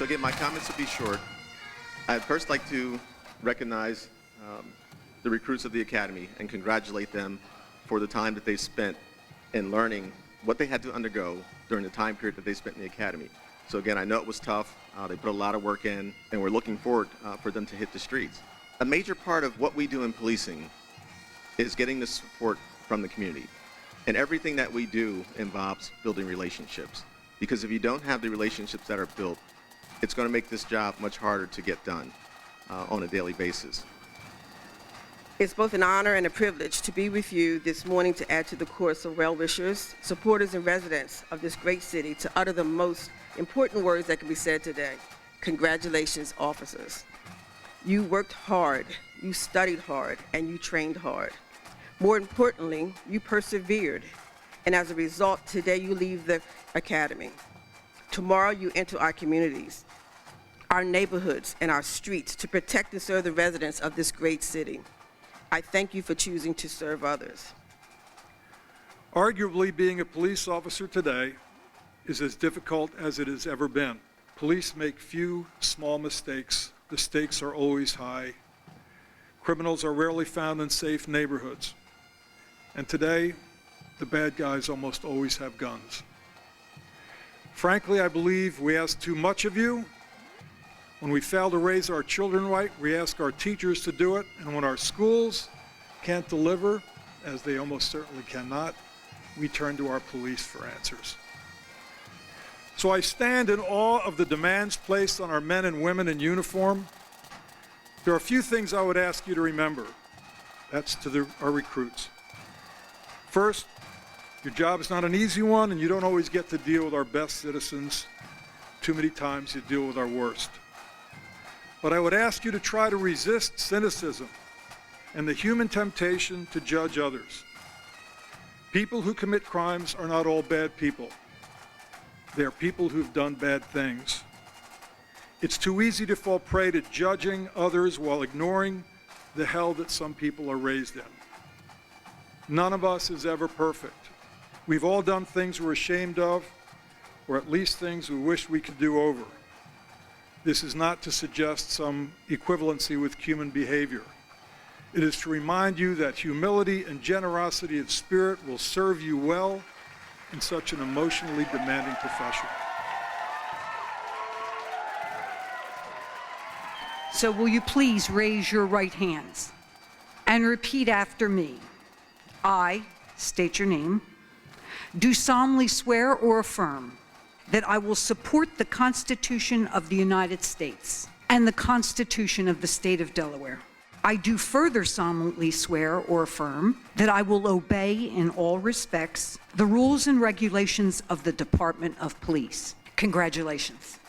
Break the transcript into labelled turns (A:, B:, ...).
A: So again, my comments will be short. I'd first like to recognize the recruits of the Academy and congratulate them for the time that they spent in learning what they had to undergo during the time period that they spent in the Academy. So again, I know it was tough. They put a lot of work in, and we're looking forward for them to hit the streets. A major part of what we do in policing is getting the support from the community. And everything that we do involves building relationships. Because if you don't have the relationships that are built, it's going to make this job much harder to get done on a daily basis.
B: It's both an honor and a privilege to be with you this morning to add to the chorus of well-wishers, supporters, and residents of this great city to utter the most important words that can be said today. Congratulations, officers. You worked hard, you studied hard, and you trained hard. More importantly, you persevered, and as a result, today you leave the Academy. Tomorrow you enter our communities, our neighborhoods, and our streets to protect and serve the residents of this great city. I thank you for choosing to serve others.
C: Arguably, being a police officer today is as difficult as it has ever been. Police make few small mistakes. The stakes are always high. Criminals are rarely found in safe neighborhoods. And today, the bad guys almost always have guns. Frankly, I believe we ask too much of you. When we fail to raise our children right, we ask our teachers to do it. And when our schools can't deliver, as they almost certainly cannot, we turn to our police for answers. So I stand in awe of the demands placed on our men and women in uniform. There are a few things I would ask you to remember. That's to our recruits. First, your job is not an easy one, and you don't always get to deal with our best citizens. Too many times you deal with our worst. But I would ask you to try to resist cynicism and the human temptation to judge others. People who commit crimes are not all bad people. They are people who've done bad things. It's too easy to fall prey to judging others while ignoring the hell that some people are raised in. None of us is ever perfect. We've all done things we're ashamed of, or at least things we wish we could do over. This is not to suggest some equivalency with human behavior. It is to remind you that humility and generosity of spirit will serve you well in such an emotionally demanding profession.
D: So will you please raise your right hands and repeat after me. I, state your name, do solemnly swear or affirm that I will support the Constitution of the United States and the Constitution of the State of Delaware. I do further solemnly swear or affirm that I will obey in all respects the rules and regulations of the Department of Police. Congratulations.